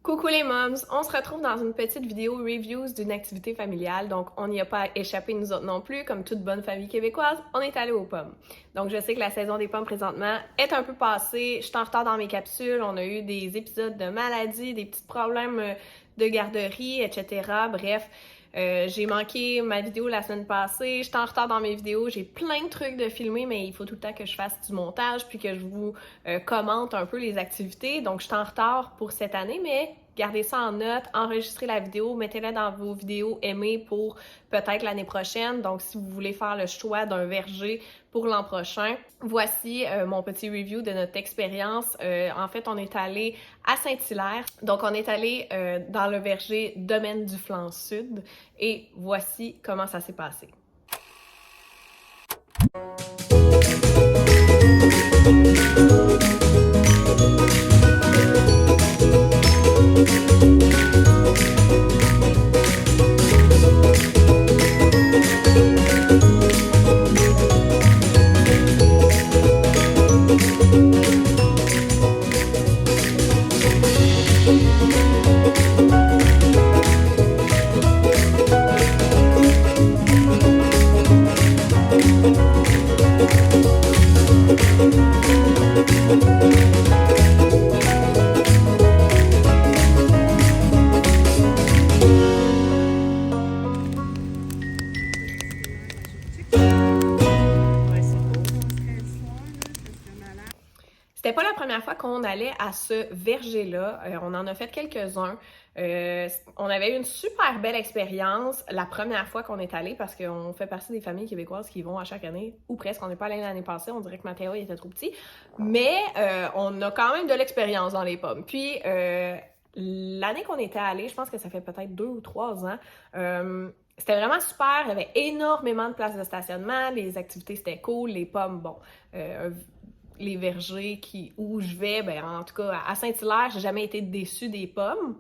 Coucou les moms, on se retrouve dans une petite vidéo reviews d'une activité familiale, donc on n'y a pas échappé nous autres non plus, comme toute bonne famille québécoise, on est allé aux pommes. Donc je sais que la saison des pommes présentement est un peu passée, je suis en retard dans mes capsules, on a eu des épisodes de maladie, des petits problèmes de garderie, etc. Bref, j'ai manqué ma vidéo la semaine passée, j'étais en retard dans mes vidéos, j'ai plein de trucs de filmer, mais il faut tout le temps que je fasse du montage puis que je vous commente un peu les activités. Donc je suis en retard pour cette année, mais gardez ça en note, enregistrez la vidéo, mettez-la dans vos vidéos aimées pour peut-être l'année prochaine. Donc si vous voulez faire le choix d'un verger pour l'an prochain, voici mon petit review de notre expérience. En fait, on est allé à Saint-Hilaire. Donc, on est allé dans le verger Domaine du Flanc Sud et voici comment ça s'est passé. C'était pas la première fois qu'on allait à ce verger-là. On en a fait quelques-uns. On avait eu une super belle expérience la première fois qu'on est allé parce qu'on fait partie des familles québécoises qui vont à chaque année, ou presque. On n'est pas allé l'année passée, on dirait que Mathéo il était trop petit. Mais on a quand même de l'expérience dans les pommes. Puis l'année qu'on était allé, je pense que ça fait peut-être 2 ou 3 ans, c'était vraiment super, il y avait énormément de places de stationnement, les activités c'était cool, les pommes, bon, les vergers où je vais, ben en tout cas à Saint-Hilaire, j'ai jamais été déçue des pommes.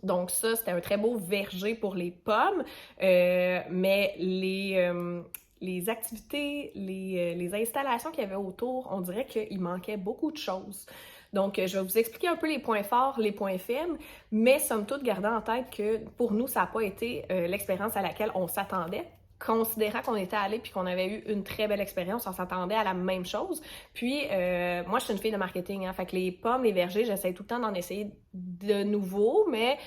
Donc ça, c'était un très beau verger pour les pommes, mais les activités, les installations qu'il y avait autour, on dirait qu'il manquait beaucoup de choses. Donc, je vais vous expliquer un peu les points forts, les points faibles, mais somme toute, gardant en tête que pour nous, ça n'a pas été l'expérience à laquelle on s'attendait. Considérant qu'on était allé puis qu'on avait eu une très belle expérience, on s'attendait à la même chose. Puis, moi, je suis une fille de marketing, hein, fait que les pommes, les vergers, j'essaie tout le temps d'en essayer de nouveau, mais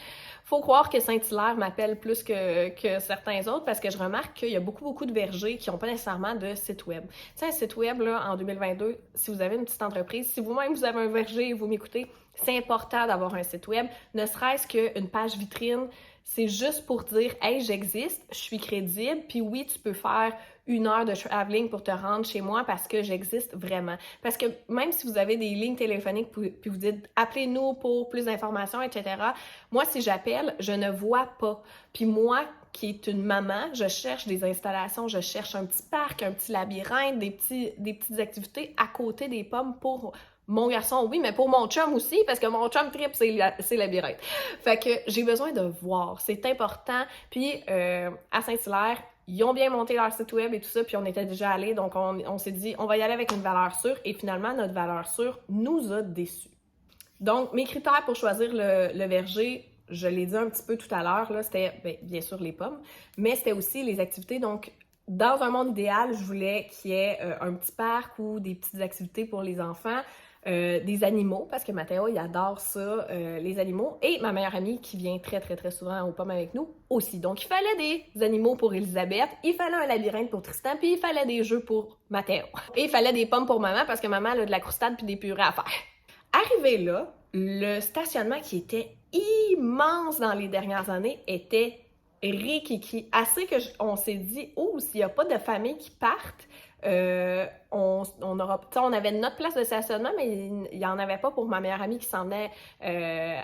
faut croire que Saint-Hilaire m'appelle plus que certains autres parce que je remarque qu'il y a beaucoup de vergers qui n'ont pas nécessairement de site web. Tu sais, un site web, là, en 2022, si vous avez une petite entreprise, si vous-même vous avez un verger et vous m'écoutez, c'est important d'avoir un site web, ne serait-ce qu'une page vitrine. C'est juste pour dire « Hey, j'existe, je suis crédible, puis oui, tu peux faire 1 heure de traveling pour te rendre chez moi parce que j'existe vraiment. » Parce que même si vous avez des lignes téléphoniques puis vous dites « Appelez-nous pour plus d'informations, etc. » Moi, si j'appelle, je ne vois pas. Puis moi, qui est une maman, je cherche des installations, je cherche un petit parc, un petit labyrinthe, des petites activités à côté des pommes pour mon garçon, oui, mais pour mon chum aussi, parce que mon chum tripe, c'est labyrinthe. Fait que j'ai besoin de voir, c'est important. Puis à Saint-Hilaire, ils ont bien monté leur site web et tout ça, puis on était déjà allés, donc on s'est dit, on va y aller avec une valeur sûre, et finalement, notre valeur sûre nous a déçus. Donc, mes critères pour choisir le verger, je l'ai dit un petit peu tout à l'heure, là, c'était bien sûr les pommes, mais c'était aussi les activités. Donc, dans un monde idéal, je voulais qu'il y ait un petit parc ou des petites activités pour les enfants, des animaux, parce que Mathéo, il adore ça, les animaux, et ma meilleure amie qui vient très souvent aux pommes avec nous aussi. Donc, il fallait des animaux pour Elisabeth, il fallait un labyrinthe pour Tristan, puis il fallait des jeux pour Mathéo. Et il fallait des pommes pour maman, parce que maman elle a de la croustade puis des purées à faire. Arrivé là, le stationnement qui était immense dans les dernières années était rikiki. Assez que on s'est dit, oh, s'il n'y a pas de famille qui partent, on avait notre place de stationnement, mais il n'y en avait pas pour ma meilleure amie qui s'en venait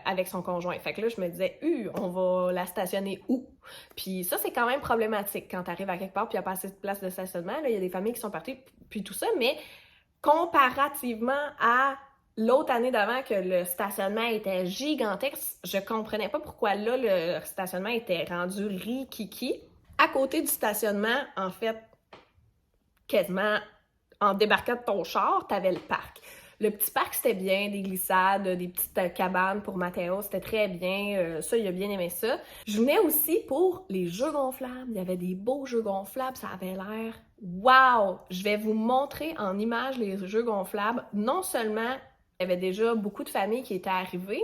avec son conjoint. Fait que là, je me disais, on va la stationner où? Puis ça, c'est quand même problématique quand tu arrives à quelque part puis il n'y a pas assez de place de stationnement. Là, il y a des familles qui sont parties, puis tout ça, mais comparativement à l'autre année d'avant que le stationnement était gigantesque, je comprenais pas pourquoi là, le stationnement était rendu rikiki. À côté du stationnement, en fait, quasiment en débarquant de ton char, t'avais le parc. Le petit parc, c'était bien, des glissades, des petites cabanes pour Mathéo, c'était très bien. Ça, il a bien aimé ça. Je venais aussi pour les jeux gonflables. Il y avait des beaux jeux gonflables, ça avait l'air wow! Je vais vous montrer en images les jeux gonflables. Non seulement il y avait déjà beaucoup de familles qui étaient arrivées,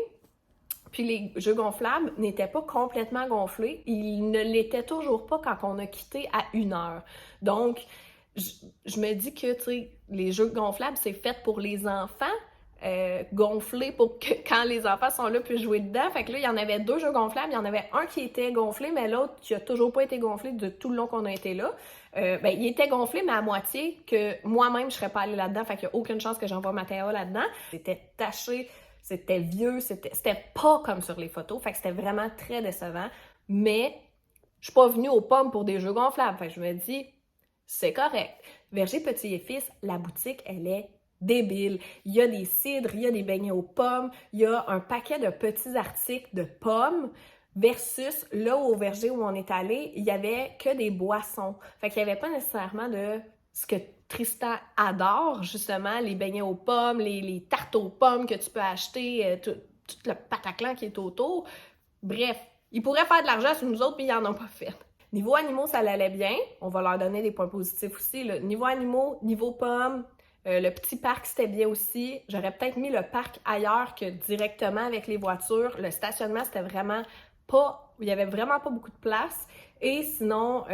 puis les jeux gonflables n'étaient pas complètement gonflés. Ils ne l'étaient toujours pas quand on a quitté à 1 heure. Donc, je me dis que, tu sais, les jeux gonflables, c'est fait pour les enfants, gonflés pour que quand les enfants sont là, puissent jouer dedans. Fait que là, il y en avait 2 jeux gonflables. Il y en avait un qui était gonflé, mais l'autre qui a toujours pas été gonflé de tout le long qu'on a été là. Il était gonflé, mais à moitié, que moi-même, je serais pas allée là-dedans. Fait qu'il y a aucune chance que j'envoie Mathéo là-dedans. C'était taché, c'était vieux, c'était pas comme sur les photos. Fait que c'était vraiment très décevant. Mais je suis pas venue aux pommes pour des jeux gonflables. Fait que je me dis, c'est correct. Verger Petit et Fils, la boutique, elle est débile. Il y a des cidres, il y a des beignets aux pommes, il y a un paquet de petits articles de pommes versus là au verger où on est allé, il y avait que des boissons. Fait qu'il y avait pas nécessairement de ce que Tristan adore, justement, les beignets aux pommes, les tartes aux pommes que tu peux acheter, tout le pataclan qui est autour. Bref, ils pourraient faire de l'argent sur nous autres, puis ils n'en ont pas fait. Niveau animaux, ça allait bien. On va leur donner des points positifs aussi. Là. Niveau animaux, niveau pommes, le petit parc, c'était bien aussi. J'aurais peut-être mis le parc ailleurs que directement avec les voitures. Le stationnement, c'était vraiment pas... Il y avait vraiment pas beaucoup de place. Et sinon,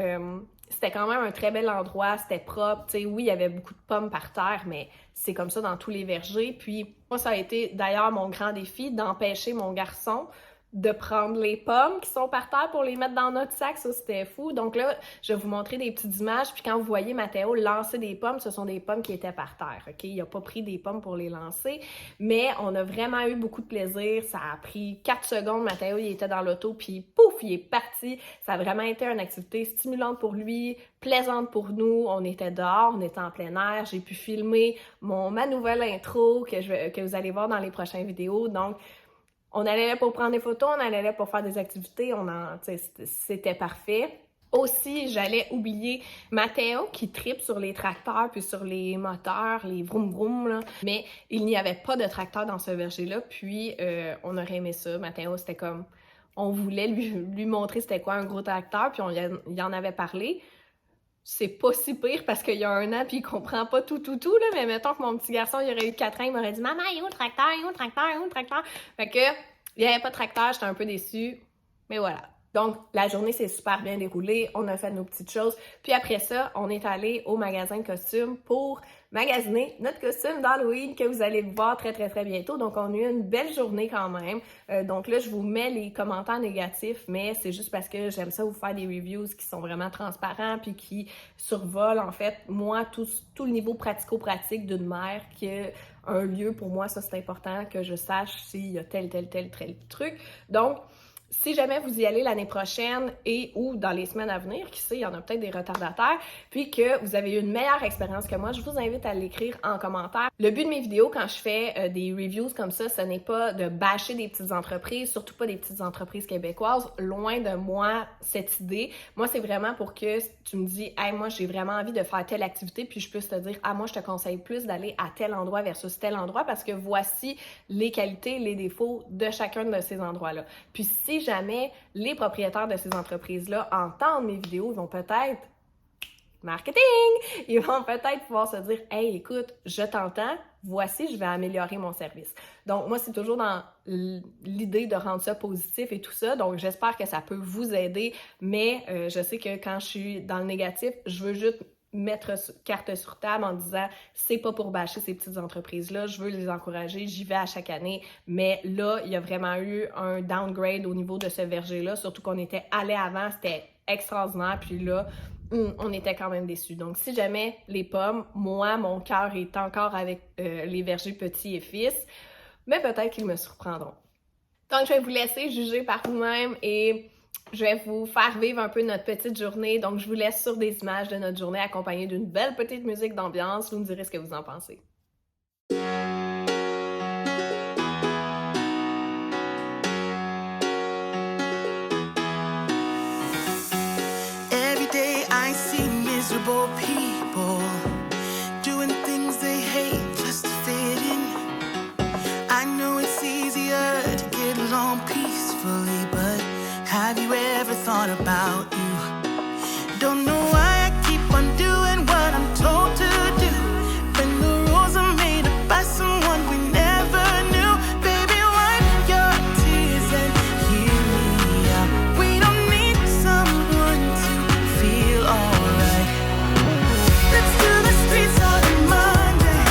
c'était quand même un très bel endroit. C'était propre. T'sais, oui, il y avait beaucoup de pommes par terre, mais c'est comme ça dans tous les vergers. Puis moi, ça a été d'ailleurs mon grand défi d'empêcher mon garçon de prendre les pommes qui sont par terre pour les mettre dans notre sac, ça c'était fou. Donc là, je vais vous montrer des petites images, puis quand vous voyez Mathéo lancer des pommes, ce sont des pommes qui étaient par terre, ok? Il n'a pas pris des pommes pour les lancer, mais on a vraiment eu beaucoup de plaisir. Ça a pris 4 secondes, Mathéo, il était dans l'auto, puis pouf, il est parti. Ça a vraiment été une activité stimulante pour lui, plaisante pour nous. On était dehors, on était en plein air, j'ai pu filmer ma nouvelle intro que vous allez voir dans les prochaines vidéos, donc on allait là pour prendre des photos, on allait là pour faire des activités, c'était parfait. Aussi, j'allais oublier Mathéo qui tripe sur les tracteurs puis sur les moteurs, les vroom vroom, là. Mais il n'y avait pas de tracteur dans ce verger-là, puis on aurait aimé ça. Mathéo, c'était comme... On voulait lui montrer c'était quoi un gros tracteur, puis il en avait parlé. C'est pas si pire parce qu'il y a 1 an puis il comprend pas tout, là, mais mettons que mon petit garçon, il aurait eu 4 ans, il m'aurait dit « Maman, il est où le tracteur? Il est où le tracteur? Il est où le tracteur? » Fait que, il n'y avait pas de tracteur, j'étais un peu déçue, mais voilà. Donc, la journée s'est super bien déroulée, on a fait nos petites choses, puis après ça, on est allé au magasin de costumes pour magasiner notre costume d'Halloween que vous allez voir très, très, très bientôt. Donc, on a eu une belle journée quand même. Donc là, je vous mets les commentaires négatifs, mais c'est juste parce que j'aime ça vous faire des reviews qui sont vraiment transparents puis qui survolent, en fait, moi, tout le niveau pratico-pratique d'une mère que un lieu, pour moi, ça, c'est important que je sache s'il y a tel truc. Donc, si jamais vous y allez l'année prochaine et ou dans les semaines à venir, qui sait, il y en a peut-être des retardataires, puis que vous avez eu une meilleure expérience que moi, je vous invite à l'écrire en commentaire. Le but de mes vidéos, quand je fais des reviews comme ça, ce n'est pas de bâcher des petites entreprises, surtout pas des petites entreprises québécoises. Loin de moi, cette idée. Moi, c'est vraiment pour que tu me dis « Hey, moi, j'ai vraiment envie de faire telle activité », puis je puisse te dire « Ah, moi, je te conseille plus d'aller à tel endroit versus tel endroit parce que voici les qualités, les défauts de chacun de ces endroits-là. » Puis si jamais les propriétaires de ces entreprises-là entendent mes vidéos, ils vont peut-être marketing! Ils vont peut-être pouvoir se dire « Hey, écoute, je t'entends, voici, je vais améliorer mon service. » Donc, moi, c'est toujours dans l'idée de rendre ça positif et tout ça. Donc, j'espère que ça peut vous aider, mais je sais que quand je suis dans le négatif, je veux juste mettre carte sur table en disant c'est pas pour bâcher ces petites entreprises-là, je veux les encourager, j'y vais à chaque année, mais là, il y a vraiment eu un downgrade au niveau de ce verger-là, surtout qu'on était allé avant, c'était extraordinaire, puis là, on était quand même déçus. Donc, si jamais les pommes, moi, mon cœur est encore avec les vergers Petit et Fils, mais peut-être qu'ils me surprendront. Donc, je vais vous laisser juger par vous-même et je vais vous faire vivre un peu notre petite journée. Donc, je vous laisse sur des images de notre journée accompagnée d'une belle petite musique d'ambiance. Vous me direz ce que vous en pensez. Every day I see miserable people doing things they hate just to fit in. gracefully, but have you ever thought about you? Don't know why I keep on doing what I'm told to do, when the rules are made up by someone we never knew. Baby, wipe your tears and hear me out. We don't need someone to feel alright. Let's do the streets on a Monday.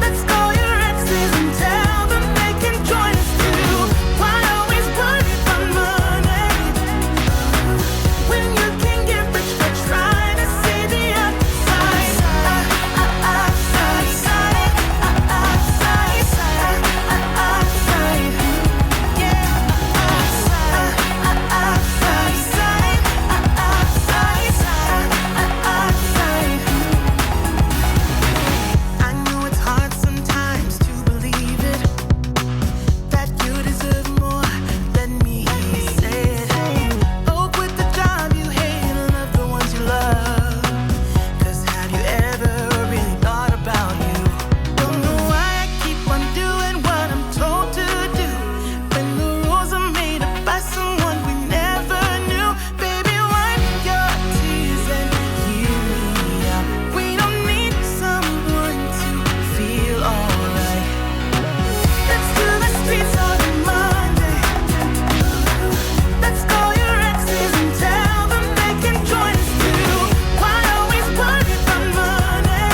Let's call your exes and tell them they can join us too. Why always worry about money when you can get rich by trying to see the outside? I know it's hard sometimes to believe it, that you deserve more. Let me hear you say it. Oh, quit the job you hate and love the ones you love. 'Cause have you ever really thought about you? Don't know why I keep on doing what I'm told to do, when the rules are made up by someone we never knew. Baby, wipe your tears and hear me out. We don't need someone to feel alright. Let's do the streets on a Monday. Let's call your exes and tell them they can join us too. Why always worry about money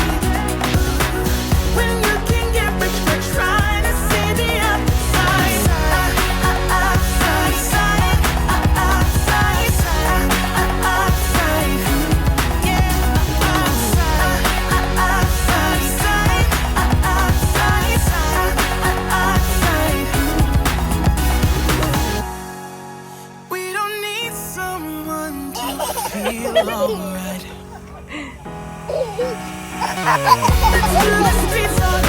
when you can get rich by trying to see the outside? We don't need someone to feel alright. Let's do the streets on